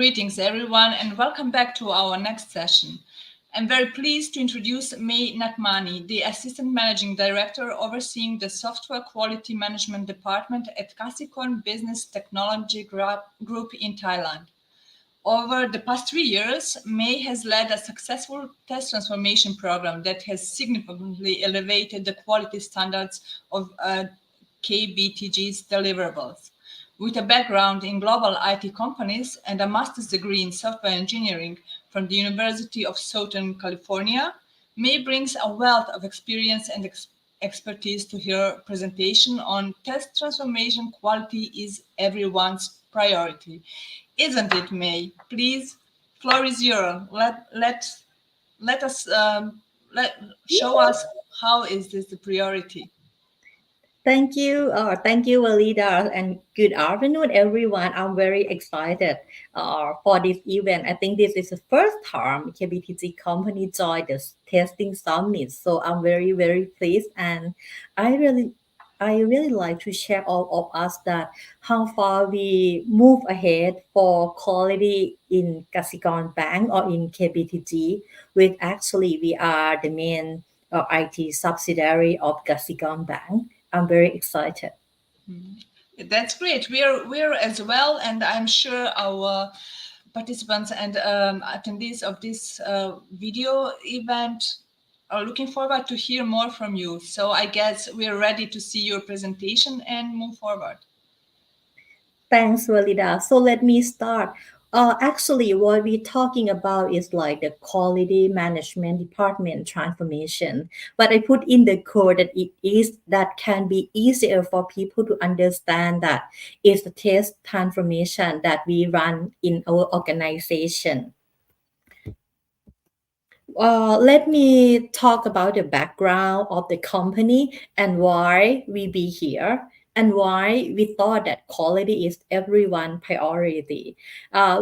Greetings, everyone, and welcome back to our next session. I'm very pleased to introduce Maysinee Nakmanee, the Assistant Managing Director overseeing the Software Quality Management Department at Kasikorn Business Technology Group in Thailand. Over the past 3 years, May has led a successful test transformation program that has significantly elevated the quality standards of KBTG's deliverables. With a background in global IT companies and a master's degree in software engineering from the University of Southern California, May brings a wealth of experience and expertise to her presentation on test transformation. Quality is everyone's priority. Isn't it, May? Please, floor is yours. Let us show us how is this the priority. Thank you, Valida, and good afternoon, everyone. I'm very excited for this event. I think this is the first time KBTG company joined the testing summit, so I'm very, very pleased, and I really, I really like to share all of us that how far we move ahead for quality in Kasikorn Bank or in KBTG, which actually we are the main IT subsidiary of Kasikorn Bank. I'm very excited. That's great. We're as well, and I'm sure our participants and attendees of this video event are looking forward to hear more from you. So I guess we're ready to see your presentation and move forward. Thanks, Valida. So let me start. Actually, what we're talking about is like the quality management department transformation. But I put in the code that it is that can be easier for people to understand that it's the test transformation that we run in our organization. Let me talk about the background of the company and why we be here and why we thought that quality is everyone priority.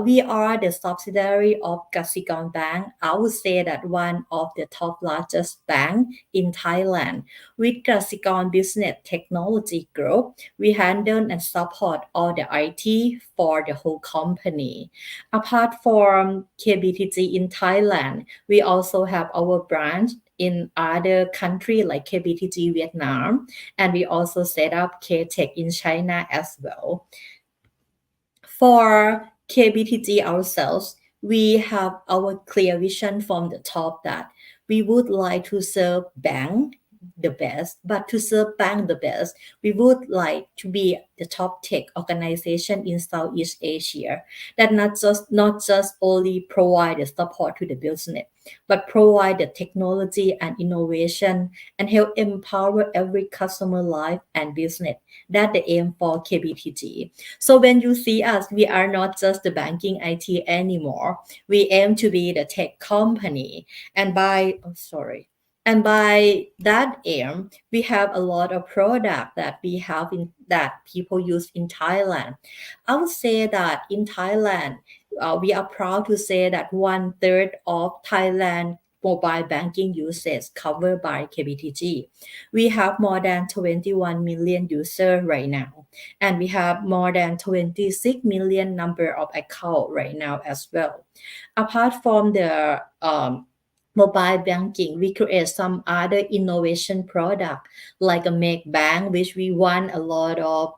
We are the subsidiary of Kasikorn Bank. I would say that one of the top largest bank in Thailand. With Kasikorn Business Technology Group, we handle and support all the IT for the whole company. Apart from KBTG in Thailand, we also have our branch in other country like KBTG Vietnam, and we also set up K-Tech in China as well. For KBTG ourselves, we have our clear vision from the top that we would like to serve bank the best, but to serve bank the best, we would like to be the top tech organization in Southeast Asia that not just only provide the support to the business, but provide the technology and innovation and help empower every customer life and business. That's the aim for KBTG. So when you see us, we are not just the banking IT anymore. We aim to be the tech company. And by that aim, we have a lot of product that we have in that people use in Thailand. I would say that in Thailand, we are proud to say that 1/3 of Thailand mobile banking usage covered by KBTG. We have more than 21 million users right now, and we have more than 26 million number of accounts right now as well. Apart from the mobile banking, we create some other innovation product like a make bank, which we won a lot of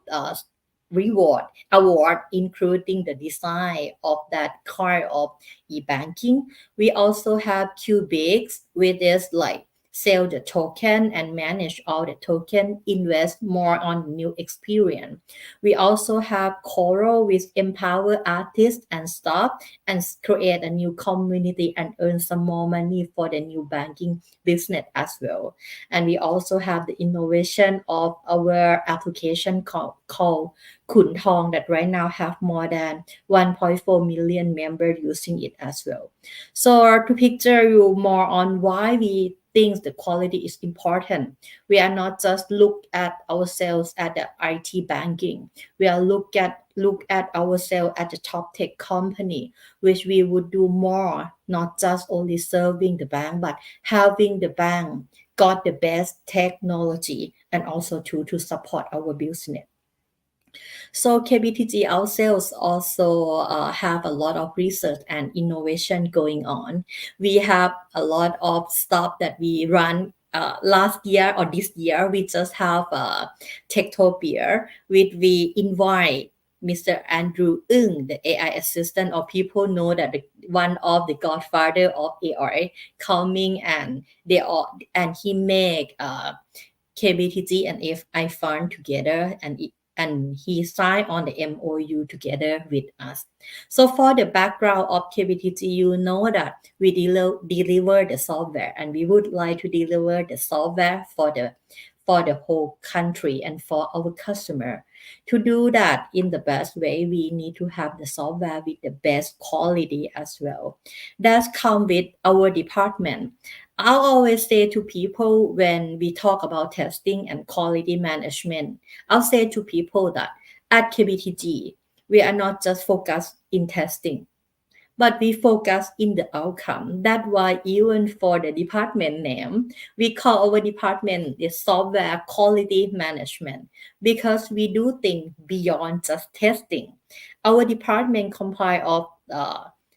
reward award, including the design of that kind of e-banking. We also have Qbix, which is like sell the token and manage all the token, invest more on new experience. We also have Coral, which empower artists and staff and create a new community and earn some more money for the new banking business as well. And we also have the innovation of our application called Kun Thong that right now have more than 1.4 million members using it as well. So to picture you more on why we think the quality is important, we are not just look at ourselves at the IT banking. We are look at ourselves at the top tech company, which we would do more, not just only serving the bank, but having the bank got the best technology and also to support our business. So KBTG ourselves also have a lot of research and innovation going on. We have a lot of stuff that we run last year or this year. We just have Techtopia, which we invite Mr. Andrew Ng, the AI assistant, or people know that one of the godfather of AI coming, and they all and he make KBTG and iFund together, and he signed on the MOU together with us. So for the background of KBTG, you know that we deliver the software, and we would like to deliver the software for the whole country and for our customer. To do that in the best way, we need to have the software with the best quality as well. That's come with our department. I'll always say to people when we talk about testing and quality management, I'll say to people that at KBTG, we are not just focused in testing, but we focus in the outcome. That's why even for the department name, we call our department the software quality management, because we do things beyond just testing. Our department comprise of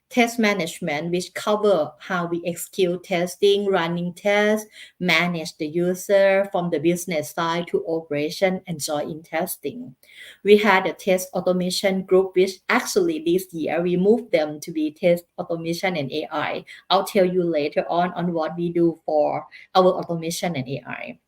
test management, which cover how we execute testing, running tests, manage the user from the business side to operation, and join in testing. We had a test automation group, which actually this year we moved them to be test automation and AI. I'll tell you later on what we do for our automation and AI.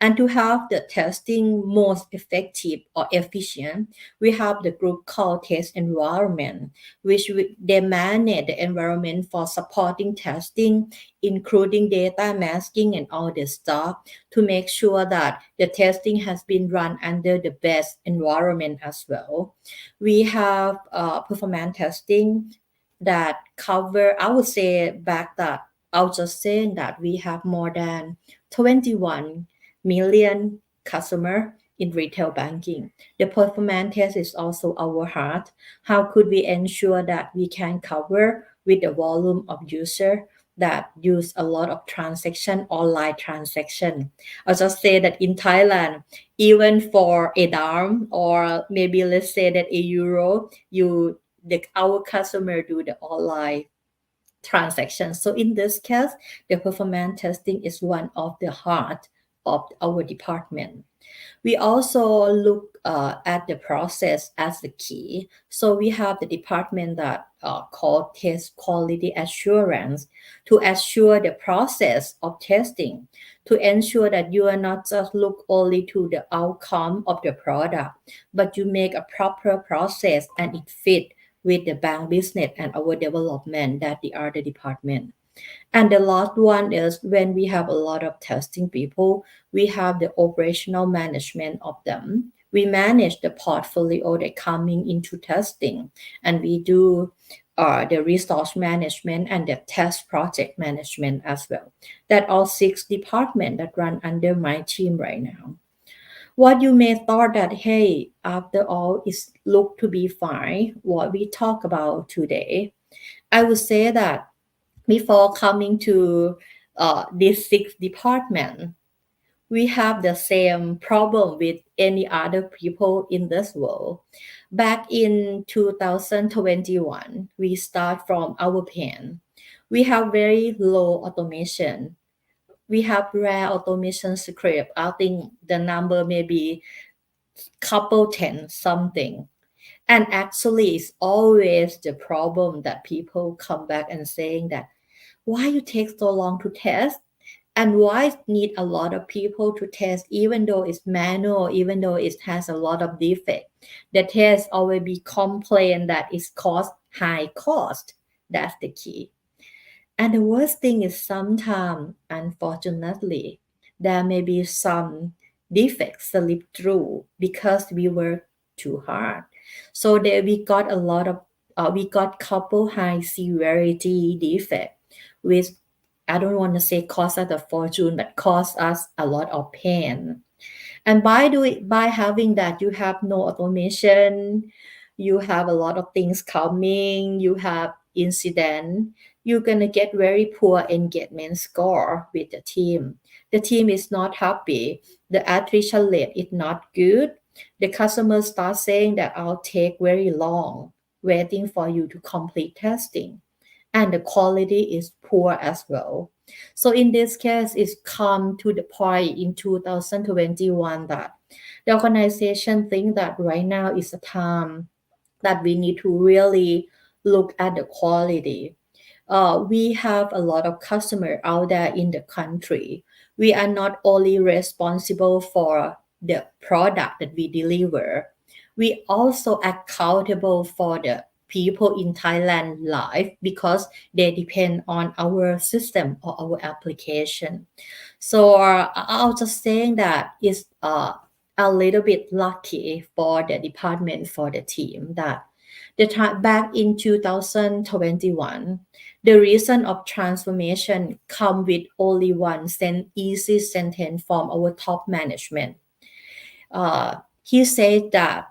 And to have the testing most effective or efficient, we have the group called Test Environment, they manage the environment for supporting testing, including data masking and all the stuff, to make sure that the testing has been run under the best environment as well. We have performance testing that cover, I would say back that I'll just say that we have more than 21 million customer in retail banking. The performance test is also our heart. How could we ensure that we can cover with the volume of user that use a lot of transaction, online transaction? I'll just say that in Thailand, even for a dime or maybe let's say that a euro, our customer do the online transactions. So in this case, the performance testing is one of the heart of our department. We also look at the process as the key. So we have the department that called Test Quality Assurance to assure the process of testing, to ensure that you are not just look only to the outcome of the product, but you make a proper process and it fit with the bank business and our development that the other department. And the last one is when we have a lot of testing people, we have the operational management of them. We manage the portfolio that coming into testing, and we do the resource management and the test project management as well. That all 6 departments that run under my team right now. What you may thought that, hey, after all, it look to be fine, what we talk about today, I would say that before coming to this 6 department, we have the same problem with any other people in this world. Back in 2021, we start from our pen. We have very low automation. We have rare automation script. I think the number may be couple 10 something. And actually, it's always the problem that people come back and saying that why you take so long to test and why need a lot of people to test even though it's manual, even though it has a lot of defect. The test always be complain that it's cost high cost. That's the key. And the worst thing is sometimes, unfortunately, there may be some defects slip through because we work too hard. So there we got a lot of we got couple high severity defect, which I don't want to say cost us a fortune, but cost us a lot of pain. And by having that, you have no automation, you have a lot of things coming, you have incident, you're gonna get very poor engagement score with the team. The team is not happy. The attrition rate is not good. the customer starts saying that I'll take very long waiting for you to complete testing, and the quality is poor as well. So in this case, it's come to the point in 2021 that the organization think that right now is a time that we need to really look at the quality. We have a lot of customers out there in the country. We are not only responsible for the product that we deliver, we also accountable for the people in Thailand life because they depend on our system or our application. So I'll just saying that it's a little bit lucky for the department, for the team, that the time back in 2021, the reason of transformation come with only one easy sentence from our top management. He said that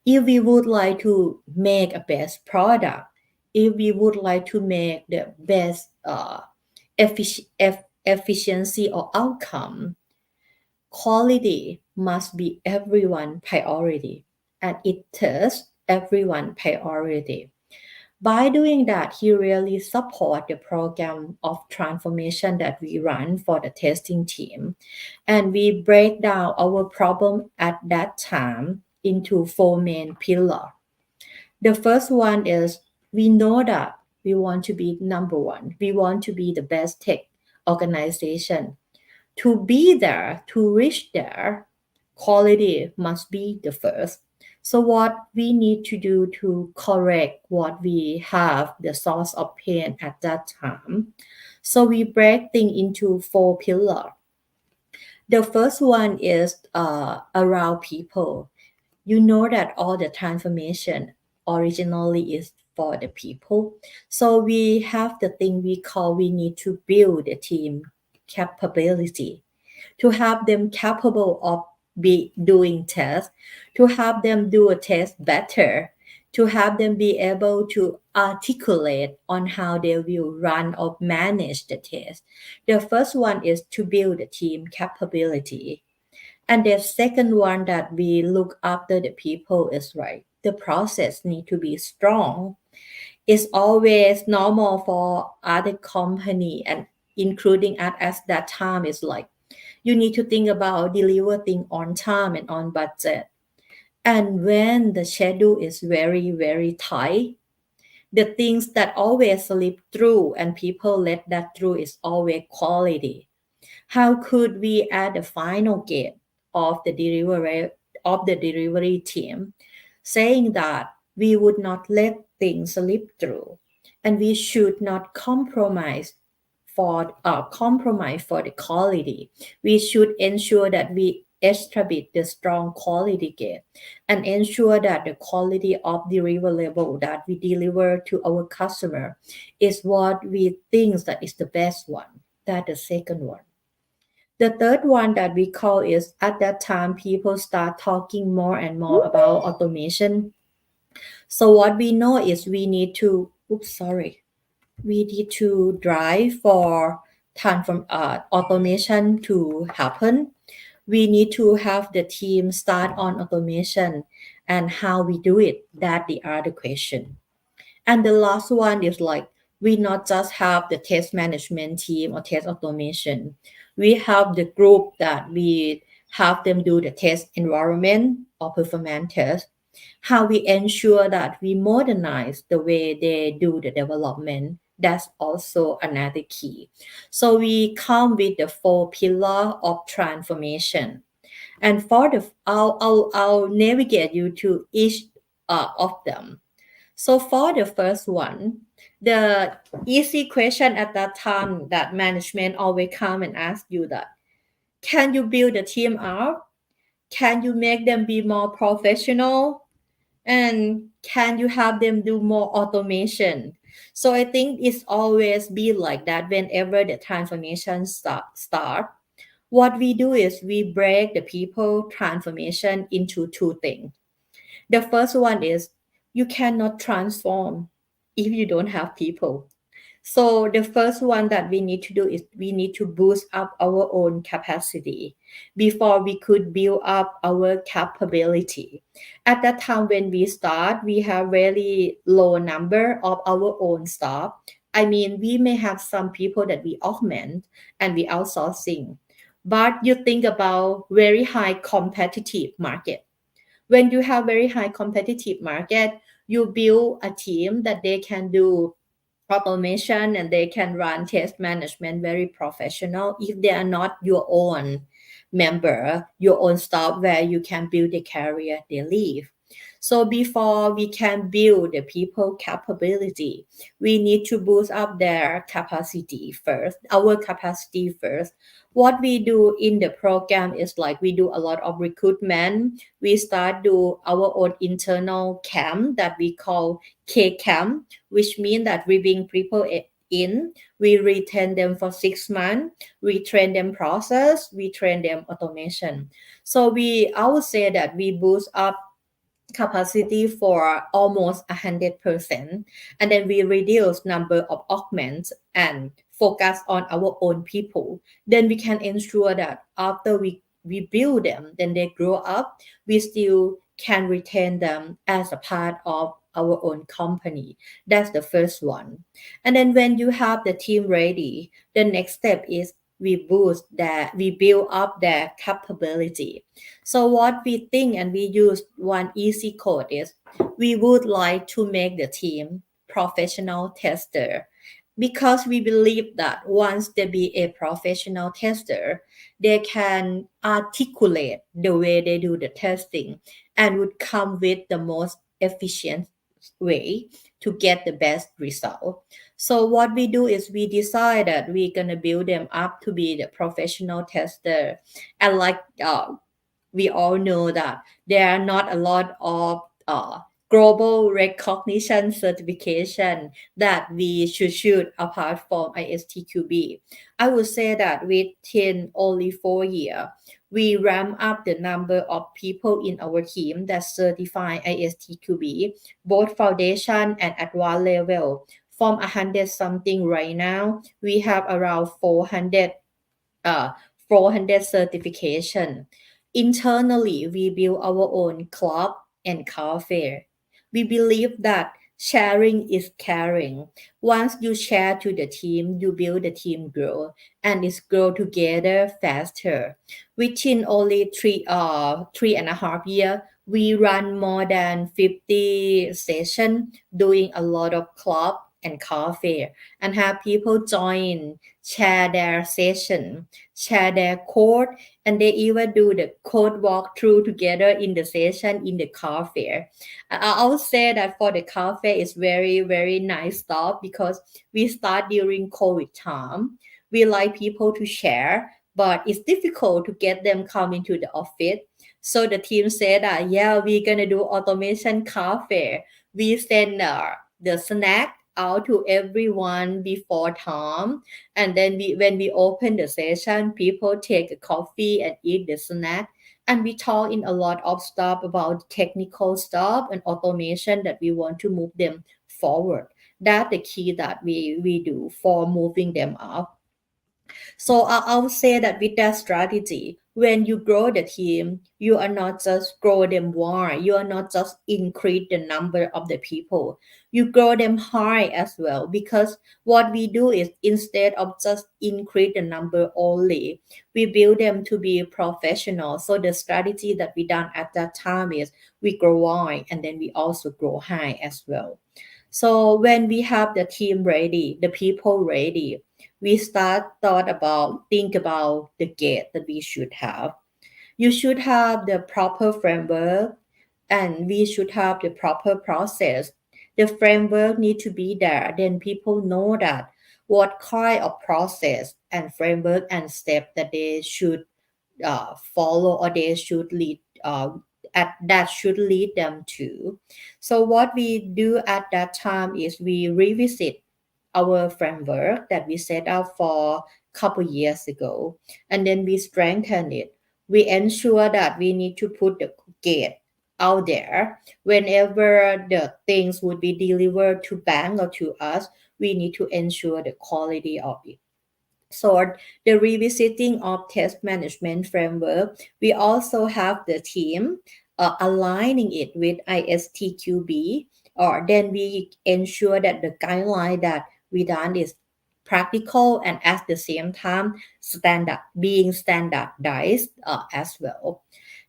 if we would like to make a best product, if we would like to make the best efficiency or outcome, quality must be everyone priority, and it is everyone priority. By doing that, he really support the program of transformation that we run for the testing team. And we break down our problem at that time into four main pillars. The first one is we know that we want to be number one. We want to be the best tech organization. To be there, to reach there, quality must be the first. So what we need to do to correct what we have, the source of pain at that time. So we break things into four pillars. The first one is around people. You know that all the transformation originally is for the people. So we have the thing we call we need to build a team capability to have them capable of be doing tests, to have them do a test better, to have them be able to articulate on how they will run or manage the test. The first one is to build a team capability. And the second one that we look after the people is right. The process need to be strong. It's always normal for other company and including us at that time is like you need to think about deliver things on time and on budget. And when the schedule is very, very tight, the things that always slip through and people let that through is always quality. How could we at the final gate of the delivery team saying that we would not let things slip through and we should not compromise for the quality. We should ensure that we establish the strong quality gate and ensure that the quality of deliverable that we deliver to our customer is what we think that is the best one. That's the second one. The third one that we call is at that time people start talking more and more about automation. So what we know is we need to drive for automation to happen. We need to have the team start on automation and how we do it. That the other question. And the last one is like we not just have the test management team or test automation. We have the group that we have them do the test environment or performance test. How we ensure that we modernize the way they do the development. That's also another key. So we come with the four pillar of transformation. And for I'll navigate you to each of them. So for the first one, the easy question at that time that management always come and ask you that, can you build a team up? Can you make them be more professional? And can you have them do more automation? So I think it's always be like that whenever the transformation start. What we do is we break the people transformation into two things. The first one is you cannot transform if you don't have people. So the first one that we need to do is we need to boost up our own capacity before we could build up our capability. At that time when we start, we have very low number of our own staff. I mean, we may have some people that we augment and we outsourcing, but you think about very high competitive market. When you have very high competitive market, you build a team that they can do automation and they can run test management very professional if they are not your own member, your own staff where you can build the career they leave. So before we can build the people capability, we need to boost up their capacity first, our capacity first. What we do in the program is like we do a lot of recruitment. We start do our own internal camp that we call K camp, which means that we bring people in, we retain them for 6 months, we train them process, we train them automation. So I would say that we boost up capacity for almost 100%, and then we reduce number of augments and focus on our own people. Then we can ensure that after we build them, then they grow up, we still can retain them as a part of our own company. That's the first one. And then when you have the team ready, the next step is we build up their capability. So what we think and we use one easy code is we would like to make the team professional tester, because we believe that once they be a professional tester, they can articulate the way they do the testing and would come with the most efficient way to get the best result. So what we do is we decide that we're gonna build them up to be the professional tester, and like we all know that there are not a lot of global recognition certification that we should shoot apart from ISTQB. I would say that within only 4 years, we ramp up the number of people in our team that certify ISTQB, both foundation and advanced level. From 100 something right now, we have around uh, 400 certification. Internally, we build our own club and cafe. We believe that sharing is caring. Once you share to the team, you build the team grow and it's grow together faster. Within only 3.5 years, we run more than 50 sessions doing a lot of club and cafe and have people join, share their session, share their code, and they even do the code walkthrough together in the session in the cafe. I would say that for the cafe, it's very, very nice stuff because we start during COVID time. We like people to share, but it's difficult to get them come into the office. So the team said that, yeah, we're gonna do automation cafe. We send the snack out to everyone before time, and then when we open the session, people take a coffee and eat the snack, and we talk in a lot of stuff about technical stuff and automation that we want to move them forward. That's the key that we do for moving them up. So I would say that with that strategy, when you grow the team, you are not just grow them wide, you are not just increase the number of the people, you grow them high as well. Because what we do is instead of just increase the number only, we build them to be professional. So the strategy that we done at that time is we grow wide and then we also grow high as well. So when we have the team ready, the people ready, we think about the gate that we should have. You should have the proper framework and we should have the proper process. The framework need to be there. Then people know that what kind of process and framework and step that they should follow or they should lead that should lead them to. So what we do at that time is we revisit our framework that we set up for a couple years ago, and then we strengthen it. We ensure that we need to put the gate out there whenever the things would be delivered to bank or to us. we need to ensure the quality of it. So the revisiting of test management framework, we also have the team aligning it with ISTQB, or then we ensure that the guideline that we done is practical and at the same time being standardized as well.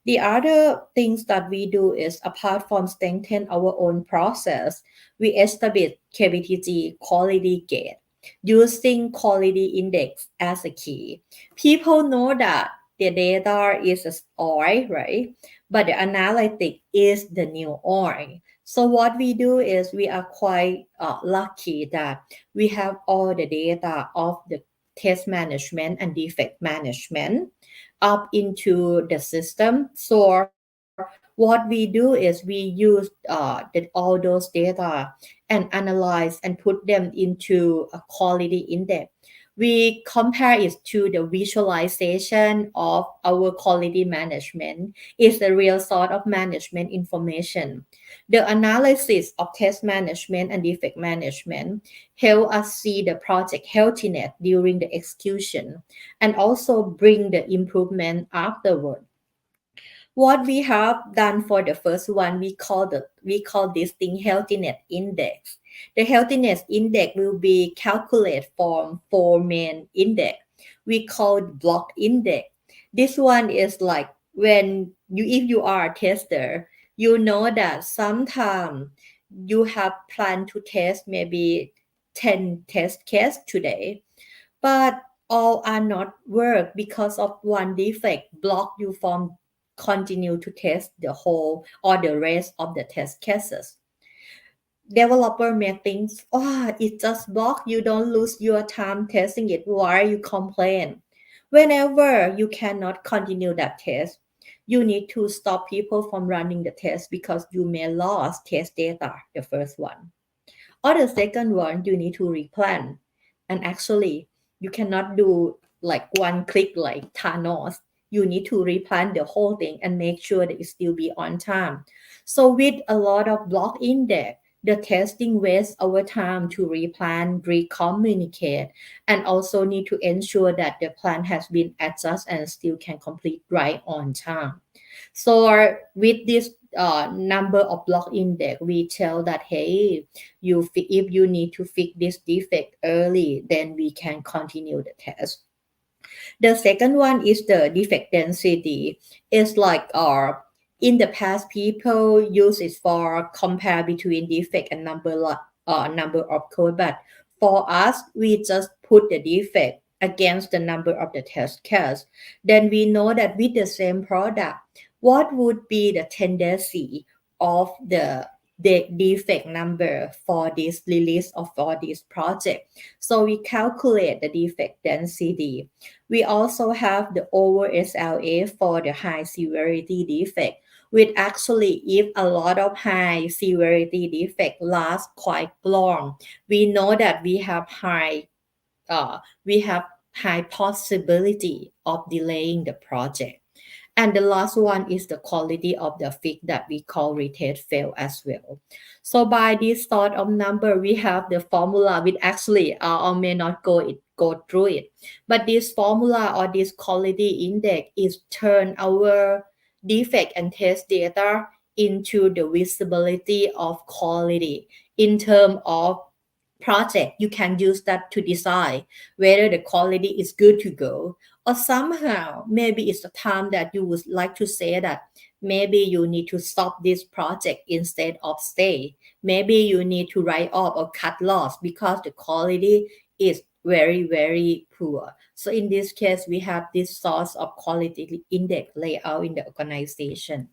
The other things that we do is, apart from strengthen our own process, we establish KBTG quality gate using quality index as a key. People know that the data is oil, right? But the analytic is the new oil. So what we do is we are quite lucky that we have all the data of the test management and defect management up into the system. So what we do is we use all those data and analyze and put them into a quality index. We compare it to the visualization of our quality management. It's the real sort of management information. The analysis of test management and defect management help us see the project healthiness during the execution and also bring the improvement afterward. What we have done for the first one, we call this thing healthiness index. The healthiness index will be calculated from four main index. We call block index. This one is like when if you are a tester, you know that sometimes you have planned to test maybe 10 test case today, but all are not work because of one defect block you from continue to test the whole or the rest of the test cases. Developer may think, oh, it just block, you don't lose your time testing it, why you complain? Whenever you cannot continue that test, you need to stop people from running the test because you may lose test data, the first one. Or the second one, you need to replan. And actually, you cannot do like one click like Thanos. You need to replan the whole thing and make sure that it still be on time. So with a lot of block index, the testing wastes our time to replan, recommunicate, and also need to ensure that the plan has been adjusted and still can complete right on time. So with this number of block index, we tell that hey, if you need to fix this defect early, then we can continue the test. The second one is the defect density. It's like in the past people use it for compare between defect and number of code, but for us we just put the defect against the number of the test case. Then we know that with the same product, what would be the tendency of the defect number for this release or for this project. So we calculate the defect density. We also have the over SLA for the high severity defect, which actually if a lot of high severity defect last quite long, we know that uh, we have high possibility of delaying the project. And the last one is the quality of the fix that we call retest fail as well. So by this sort of number, we have the formula which actually I may not go through it. But this formula or this quality index is turn our defect and test data into the visibility of quality in terms of project. You can use that to decide whether the quality is good to go, or somehow maybe it's a time that you would like to say that maybe you need to stop this project instead of stay. Maybe you need to write off or cut loss because the quality is very poor. So in this case, we have this source of quality index layout in the organization.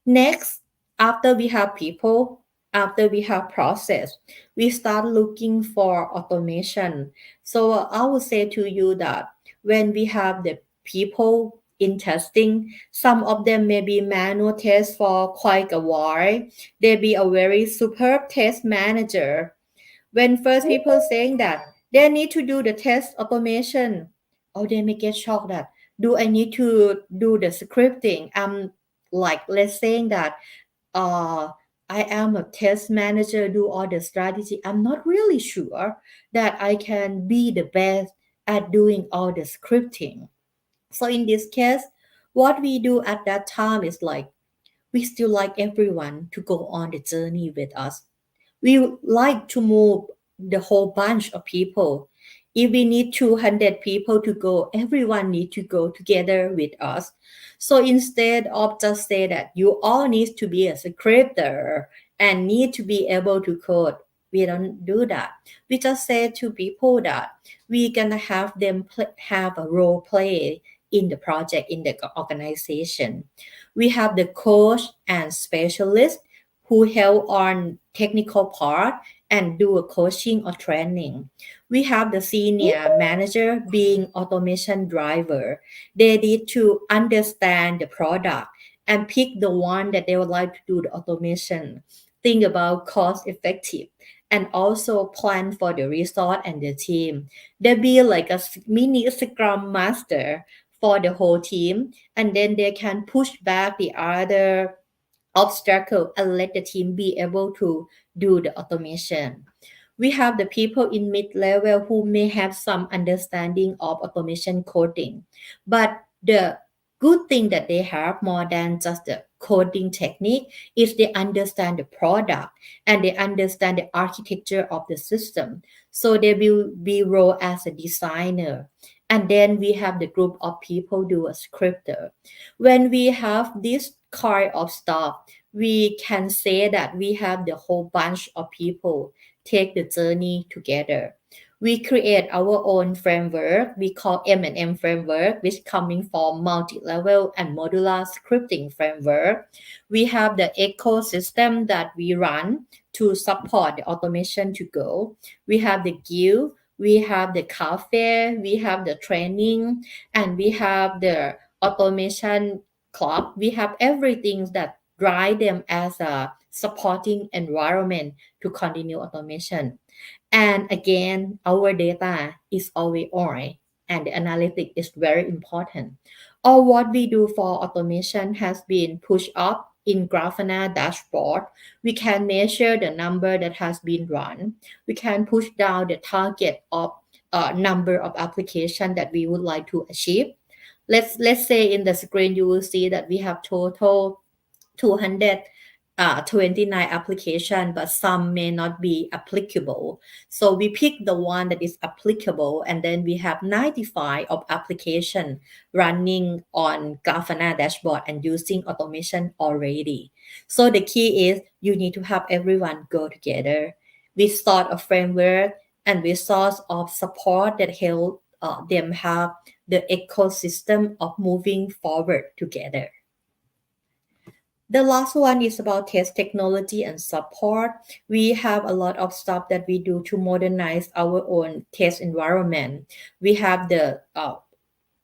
Next, after we have people, after we have process, we start looking for automation. So I would say to you that when we have the people in testing, some of them may be manual test for quite a while. They be a very superb test manager. When first people saying that they need to do the test automation, or they may get shocked that do I need to do the scripting? Like let's saying that uh I am a test manager, do all the strategy. I'm not really sure that I can be the best at doing all the scripting. So in this case, what we do at that time is like we still like everyone to go on the journey with us. We would like to move the whole bunch of people. If we need 200 people to go, everyone need to go together with us. So instead of just say that you all need to be a scripter and need to be able to code, we don't do that. We just say to people that we gonna have them have a role play in the project in the organization. We have the coach and specialist who help on technical part and do a coaching or training. We have the senior manager being automation driver. They need to understand the product and pick the one that they would like to do the automation. Think about cost effective and also plan for the resource and the team. They be like a mini scrum master for the whole team, and then they can push back the other obstacle and let the team be able to do the automation. We have the people in mid-level who may have some understanding of automation coding, but the good thing that they have more than just the coding technique is they understand the product and they understand the architecture of the system. So they will be role as a designer. And then we have the group of people do a scripter. When we have this kind of stuff, we can say that we have the whole bunch of people take the journey together. We create our own framework we call M&M framework, which coming from multi-level and modular scripting framework. We have the ecosystem that we run to support the automation to go. We have the guild, we have the cafe, we have the training, and we have the automation club. We have everything that drive them as a supporting environment to continue automation. And again, our data is always on, and the analytics is very important. All what we do for automation has been pushed up in Grafana dashboard. We can measure the number that has been run. We can push down the target of number of application that we would like to achieve. Let's say in the screen you will see that we have total 229 application, but some may not be applicable. So we pick the one that is applicable, and then we have 95 of application running on Grafana dashboard and using automation already. So the key is you need to have everyone go together. We start a framework and we source of support that help them have the ecosystem of moving forward together. The last one is about test technology and support. We have a lot of stuff that we do to modernize our own test environment. We have the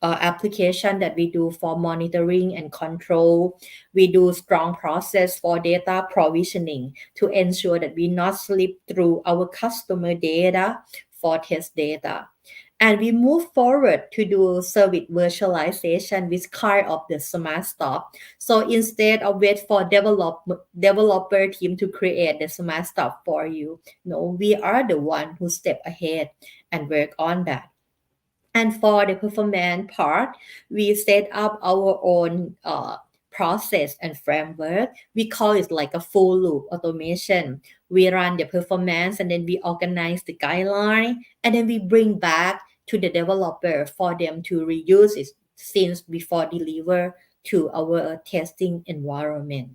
application that we do for monitoring and control. We do strong process for data provisioning to ensure that we not slip through our customer data for test data. And we move forward to do service virtualization with kind of the smart stop. So instead of wait for developer team to create the smart stop for you, no, we are the one who step ahead and work on that. And for the performance part, we set up our own process and framework. We call it like a full loop automation. We run the performance and then we organize the guideline and then we bring back to the developer for them to reuse it since before deliver to our testing environment.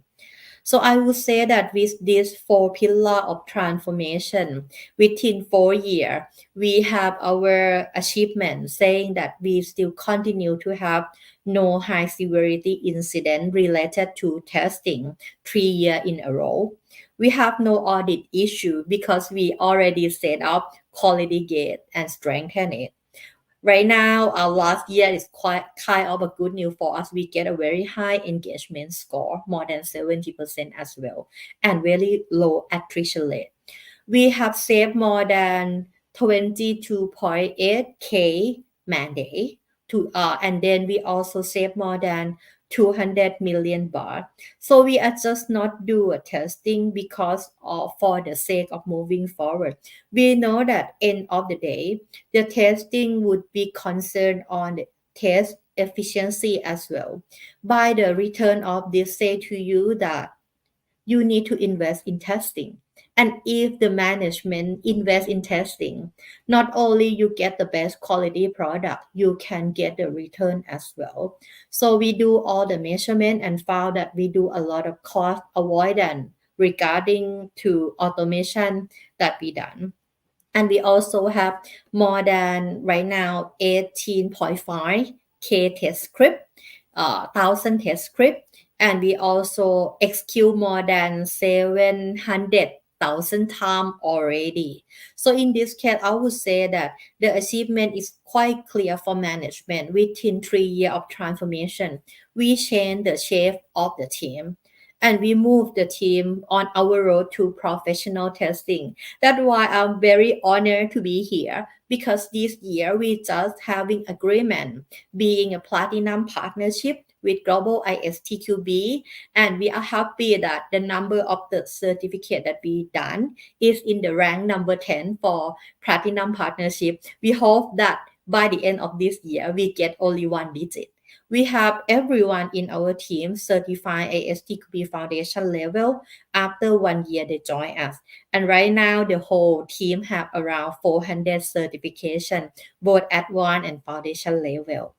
So I would say that with these four pillars of transformation, within 4 years, we have our achievement saying that we still continue to have no high severity incident related to testing 3 years in a row. We have no audit issue because we already set up quality gate and strengthen it. Right now, our last year is quite kind of a good news for us. We get a very high engagement score, more than 70% as well, and very low attrition rate. We have saved more than 22.8K mandate to and then we also save more than 200 million baht. So we are just not do a testing because of for the sake of moving forward. We know that end of the day, the testing would be concerned on the test efficiency as well. By the return of this, say to you that you need to invest in testing. And if the management invest in testing, not only you get the best quality product, you can get the return as well. So we do all the measurement and found that we do a lot of cost avoidance regarding to automation that we done. And we also have more than right now 18.5 k test script, 1000 test script, and we also execute more than 700,000 times already. So in this case, I would say that the achievement is quite clear for management. Within 3 years of transformation, we change the shape of the team and we move the team on our road to professional testing. That's why I'm very honored to be here because this year we just having agreement being a platinum partnership with global ISTQB, and we are happy that the number of the certificate that we done is in the rank number 10 for platinum partnership. We hope that by the end of this year we get only one digit. We have everyone in our team certified ASTQB foundation level after 1 year they join us. And right now, the whole team have around 400 certification, both advanced and foundation level.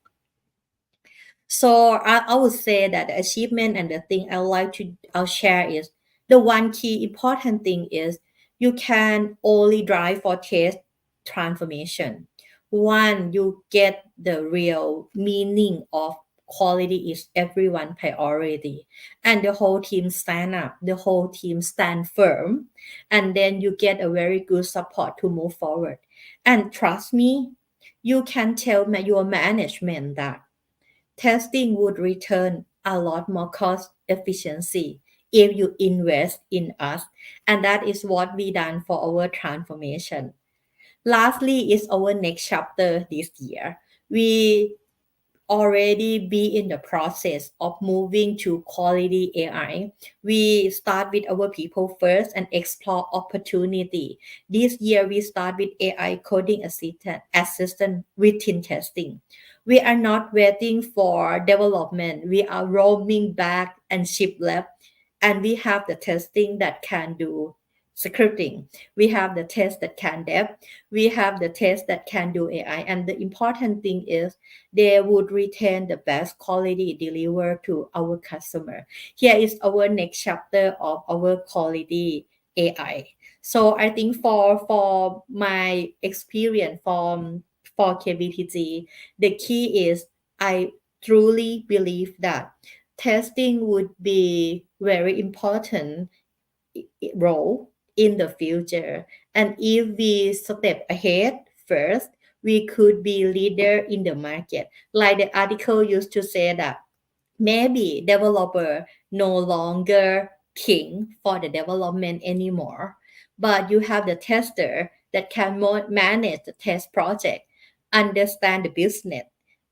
So I would say that the achievement and the thing I like to I'll share is the one key important thing is you can only drive for test transformation. One, you get the real meaning of quality is everyone priority, and the whole team stand up, the whole team stand firm, and then you get a very good support to move forward. And trust me, you can tell your management that testing would return a lot more cost efficiency if you invest in us. And that is what we done for our transformation. Lastly is our next chapter this year. We already be in the process of moving to quality AI. We start with our people first and explore opportunity. This year we start with AI coding assistant within testing. We are not waiting for development. We are roaming back and ship lab, and we have the testing that can do scripting. We have the test that can dev. We have the test that can do AI. And the important thing is they would retain the best quality delivered to our customer. Here is our next chapter of our quality AI. So I think for my experience for KBTG, the key is I truly believe that testing would be very important role in the future. And if we step ahead first, we could be leader in the market. Like the article used to say that maybe developer no longer king for the development anymore, but you have the tester that can manage the test project, understand the business,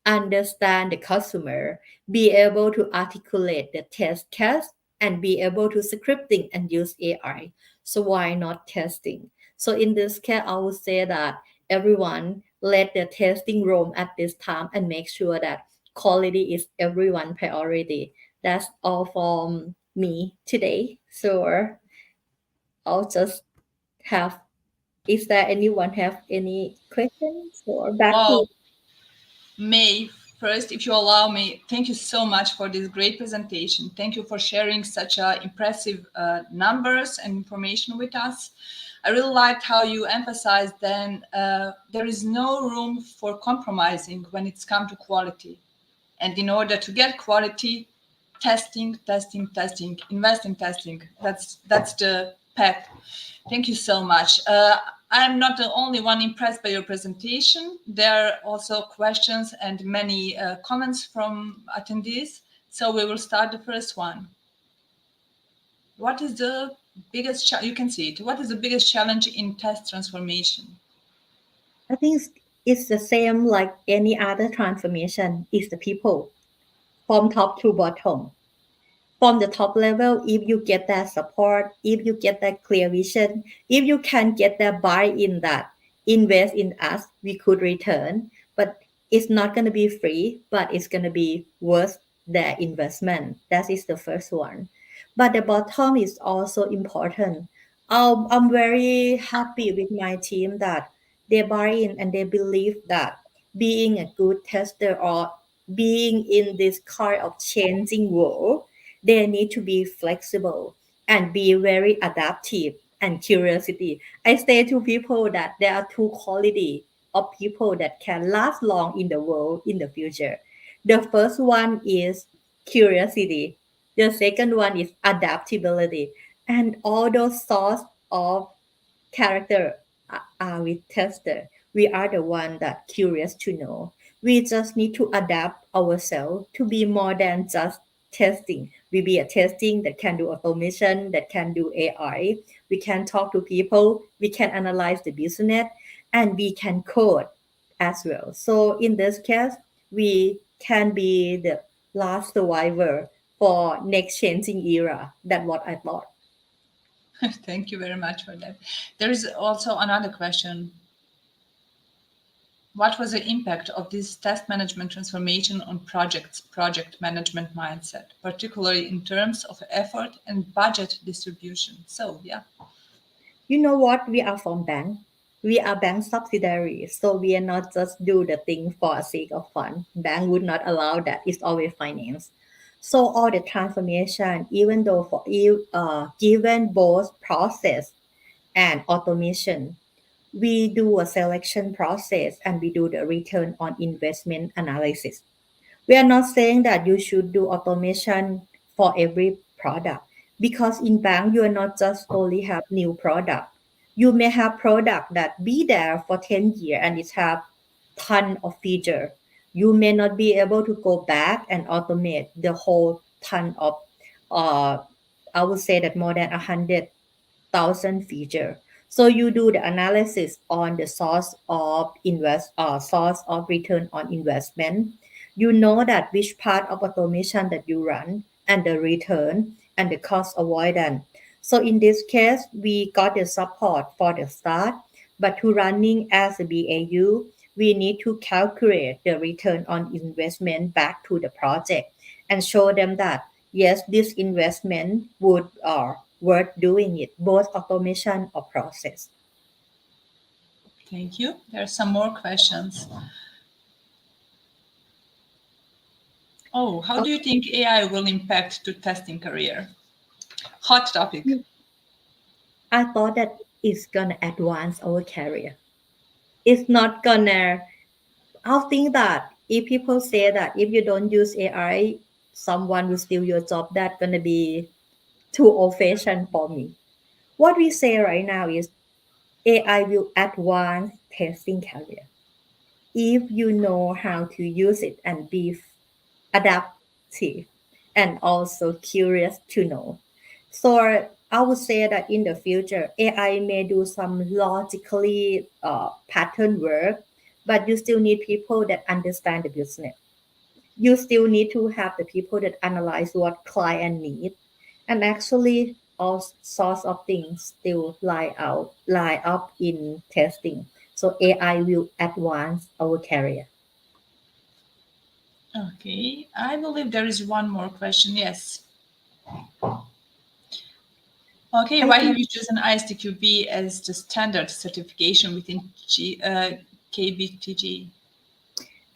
understand the customer, be able to articulate the test case, and be able to scripting and use AI. So why not testing? So in this case, I would say that everyone let the testing roam at this time and make sure that quality is everyone priority. That's all from me today. So I'll just have, is there anyone have any questions or back Wow, to May, first, if you allow me, thank you so much for this great presentation. Thank you for sharing such impressive numbers and information with us. I really liked how you emphasized then there is no room for compromising when it's come to quality. And in order to get quality, testing, testing, testing, invest in testing. That's the path. Thank you so much. I'm not the only one impressed by your presentation. There are also questions and many comments from attendees. So we will start the first one. What is the biggest you can see it. What is the biggest challenge in test transformation? I think it's the same like any other transformation is the people. from top to bottom. From the top level, if you get that support, if you get that clear vision, if you can get that buy-in that invest in us, we could return. But it's not going to be free, but it's going to be worth their investment. That is the first one. But the bottom is also important. I'm very happy with my team that they buy in and they believe that being a good tester or being in this kind of changing world, they need to be flexible and be very adaptive and curiosity. I say to people that there are two quality of people that can last long in the world in the future. The first one is curiosity. The second one is adaptability. And all those sorts of character are with tester. We are the one that curious to know. We just need to adapt ourselves to be more than just testing. We be a testing that can do automation, that can do AI. We can talk to people, we can analyze the business, and we can code as well. So in this case, we can be the last survivor for next changing era. That's what I thought. Thank you very much for that. There is also another question. What was the impact of this test management transformation on project management mindset, particularly in terms of effort and budget distribution? So, yeah. You know what? We are from bank. We are bank subsidiary, so we are not just do the thing for a sake of fun. Bank would not allow that. It's always finance. So all the transformation, even though given both process and automation, we do a selection process and we do the return on investment analysis. We are not saying that you should do automation for every product because in bank you are not just only have new product. You may have product that be there for 10 years and it have ton of feature. You may not be able to go back and automate the whole ton of uh, I would say that more than 100,000 feature. So you do the analysis on the source of return on investment. You know that which part of automation that you run and the return and the cost avoidance. So in this case, we got the support for the start, but to running as a BAU, we need to calculate the return on investment back to the project and show them that yes, this investment would worth doing it, both automation or process. Thank you. There are some more questions. Oh, how do you think AI will impact to testing career? Hot topic. I thought that it's gonna advance our career. It's not gonna. I think that if people say that if you don't use AI, someone will steal your job, that's gonna be too old-fashioned for me. What we say right now is AI will advance testing career if you know how to use it and be adaptive and also curious to know. So I would say that in the future, AI may do some logically pattern work, but you still need people that understand the business. You still need to have the people that analyze what client need, and actually all sorts of things still lie up in testing. So AI will advance our career. Okay, I believe there is one more question. Yes. Okay, I why think have you chosen ISTQB as the standard certification within KBTG?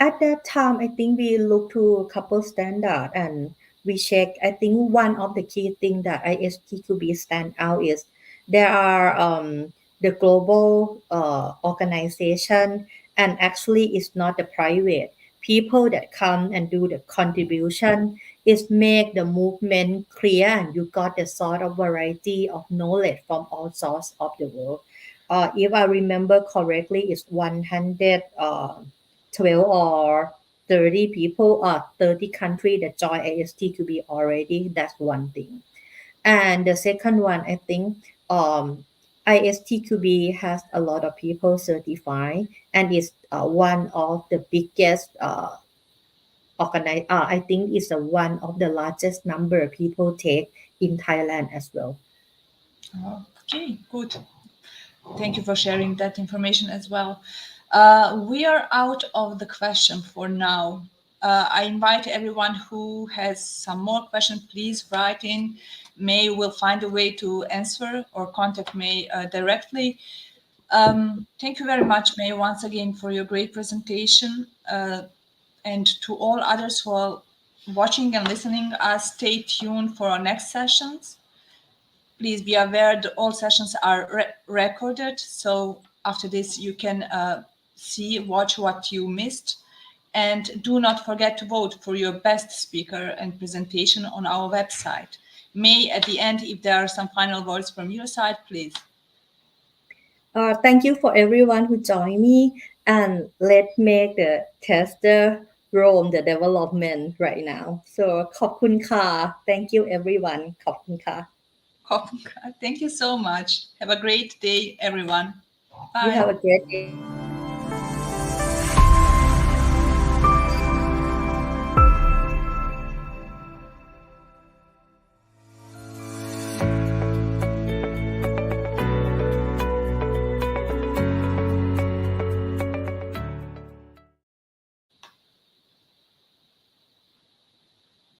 at that time, I think we look to a couple standard and we check. I think one of the key thing that ISTQB stand out is there are the global organization and actually it's not the private people that come and do the contribution. Is make the movement clear and you got the sort of variety of knowledge from all sorts of the world. If I remember correctly, it's 100. 12 or 30 people or 30 countries that join ASTQB already. That's one thing. And the second one, I think ISTQB has a lot of people certified and is one of the biggest organize. I think it's a one of the largest number people take in Thailand as well. Okay, good. Thank you for sharing that information as well. We are out of the question for now. I invite everyone who has some more questions, please write in. May will find a way to answer or contact May directly. Thank you very much, May, once again for your great presentation. And to all others who are watching and listening, stay tuned for our next sessions. Please be aware that all sessions are recorded. So after this, you can watch what you missed. And do not forget to vote for your best speaker and presentation on our website. May, at the end, if there are some final words from your side, please. Thank you for everyone who joined me, and let's make the tester roam the development right now. So ขอบคุณค่ะ Thank you everyone ขอบคุณค่ะ Thank you so much. Have a great day, everyone. You Bye. have a great day.